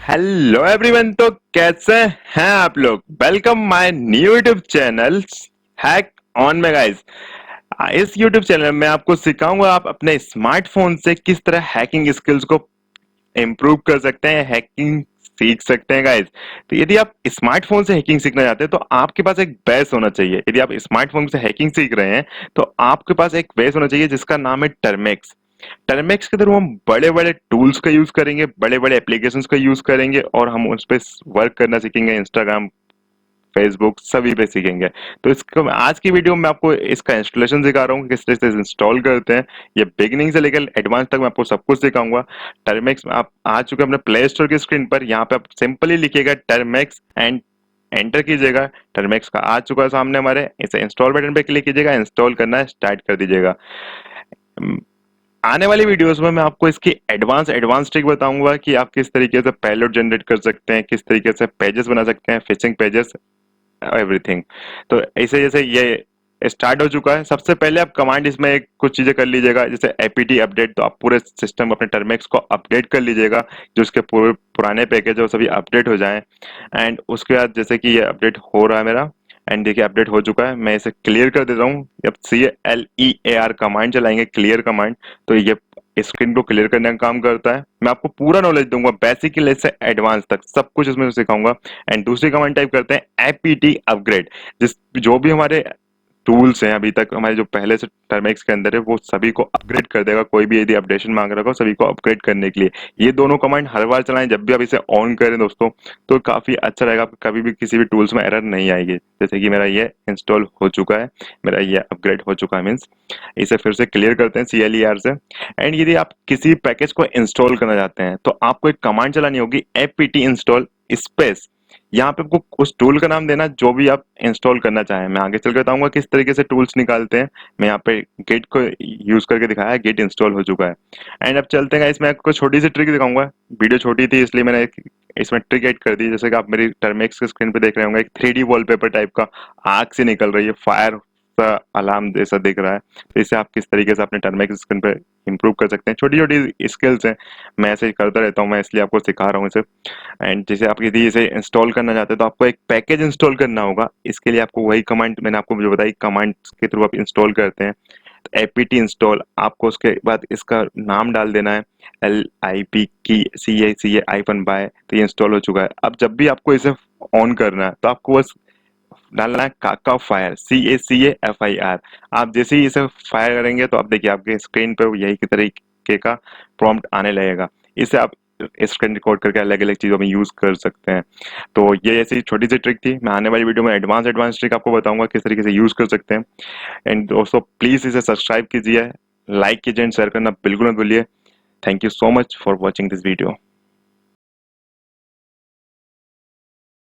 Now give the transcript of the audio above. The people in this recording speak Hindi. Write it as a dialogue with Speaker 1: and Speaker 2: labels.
Speaker 1: हेलो एवरीवन, तो कैसे हैं आप लोग। Welcome my new YouTube channel hack on में गाइस। इस यूट्यूब चैनल में आपको सिखाऊंगा आप अपने स्मार्टफोन से किस तरह हैकिंग स्किल्स को इम्प्रूव कर सकते हैं, हैकिंग सीख सकते हैं गाइस। तो यदि आप स्मार्टफोन से हैकिंग सीखना चाहते हैं तो आपके पास एक बेस होना चाहिए। यदि आप स्मार्टफोन से हैकिंग सीख रहे हैं तो आपके पास एक बेस होना चाहिए जिसका नाम है टर्मेक्स। टर्मेक्स के थ्रू हम बड़े बड़े टूल्स का यूज करेंगे, बड़े बड़े एप्लीकेशंस का यूज करेंगे और हम उस पर वर्क करना सीखेंगे। इंस्टाग्राम, फेसबुक सभी पे सीखेंगे। तो इसको आज की वीडियो में आपको इसका इंस्टॉलेशन सिखा रहा हूँ, किस तरह से इंस्टॉल करते हैं। ये बिगिनिंग से लेकर एडवांस तक मैं आपको सब कुछ सिखाऊंगा। टर्मेक्स में आप आ चुके हैं अपने प्ले स्टोर की स्क्रीन पर। यहाँ पे आप सिंपली लिखिएगा टर्मेक्स एंड एंटर कीजिएगा। टर्मेक्स का आ चुका है सामने हमारे। इसे इंस्टॉल बटन पे क्लिक कीजिएगा, इंस्टॉल करना स्टार्ट कर दीजिएगा। आने वाली वीडियोस में मैं आपको इसकी एडवांस ट्रिक बताऊंगा कि आप किस तरीके से पेलोड जनरेट कर सकते हैं, किस तरीके से पेजेस बना सकते हैं, फिशिंग पेजेस, एवरीथिंग। तो ऐसे जैसे ये स्टार्ट हो चुका है। सबसे पहले आप कमांड इसमें एक कुछ चीजें कर लीजिएगा, जैसे एपीटी अपडेट। तो आप पूरे सिस्टम अपने टर्मेक्स को अपडेट कर लीजिएगा, जो उसके पूरे पुराने पैकेज है वो सभी अपडेट हो जाएं। एंड उसके बाद जैसे कि ये अपडेट हो रहा है मेरा, एंड देखिए अपडेट हो चुका है। मैं इसे क्लियर कर देता हूँ। जब CLEAR कमांड चलाएंगे, क्लियर कमांड, तो ये स्क्रीन को क्लियर करने का काम करता है। मैं आपको पूरा नॉलेज दूंगा, बेसिक से एडवांस तक सब कुछ इसमें सिखाऊंगा। एंड दूसरी कमांड टाइप करते हैं एपीटी अपग्रेड। जिस जो भी हमारे टूल्स हैं अभी तक हमारे जो पहले से टर्मेक्स के अंदर है वो सभी को अपग्रेड कर देगा। कोई भी यदि अपडेशन मांग रहा हो सभी को अपग्रेड करने के लिए ये दोनों कमांड हर बार चलाएं जब भी आप इसे ऑन करें दोस्तों, तो काफी अच्छा रहेगा। आपको कभी भी किसी भी टूल्स में एरर नहीं आएगी। जैसे कि मेरा ये इंस्टॉल हो चुका है, मेरा ये अपग्रेड हो चुका है, मीन्स इसे फिर से क्लियर करते हैं CLER से। एंड यदि आप किसी पैकेज को इंस्टॉल करना चाहते हैं तो आपको एक कमांड चलानी होगी, एपीटी इंस्टॉल स्पेस। यहाँ पे आपको उस टूल का नाम देना जो भी आप इंस्टॉल करना चाहें। मैं आगे चल के बताऊंगा किस तरीके से टूल्स निकालते हैं। मैं यहाँ पे गिट को यूज करके दिखाया है, गिट इंस्टॉल हो चुका है। एंड अब चलते हैं, इसमें आपको छोटी सी ट्रिक दिखाऊंगा। वीडियो छोटी थी इसलिए मैंने इसमें ट्रिक ऐड कर दी। जैसे कि आप मेरी टर्मेक्स की स्क्रीन पे देख रहे होंगे, एक 3D वॉलपेपर टाइप का आग से निकल रही है, फायर सा अलार्म जैसा दिख रहा है। तो इसे आप किस तरीके से अपने टर्मेक्स स्क्रीन पे इंप्रूव कर सकते हैं। छोटी छोटी स्किल्स हैं, मैं ऐसे ही करता रहता हूँ, मैं इसलिए आपको सिखा रहा हूँ इसे। एंड जैसे आप यदि इसे इंस्टॉल करना चाहते हैं तो आपको एक पैकेज इंस्टॉल करना होगा। इसके लिए आपको वही कमांड मैंने आपको जो बताई, कमांड के थ्रू आप इंस्टॉल करते हैं। तो एपीटी इंस्टॉल, आपको उसके बाद इसका नाम डाल देना है LIP की CA-बाय। तो ये इंस्टॉल हो चुका है। अब जब भी आपको इसे ऑन करना है तो आपको बस डालना है काका फायर, CACAFIR। आप जैसे ही इसे फायर करेंगे तो आप देखिए आपके स्क्रीन पे यही की तरीके का प्रॉम्प्ट आने लगेगा। इसे आप स्क्रीन रिकॉर्ड करके अलग अलग चीजों में यूज कर सकते हैं। तो ये ऐसी छोटी सी ट्रिक थी। मैं आने वाली वीडियो में एडवांस ट्रिक आपको बताऊंगा किस तरीके से यूज कर सकते हैं। एंड दोस्तों प्लीज इसे सब्सक्राइब कीजिए, लाइक कीजिए एंड शेयर करना बिल्कुल मत भूलिए। Thank you so much for watching this video.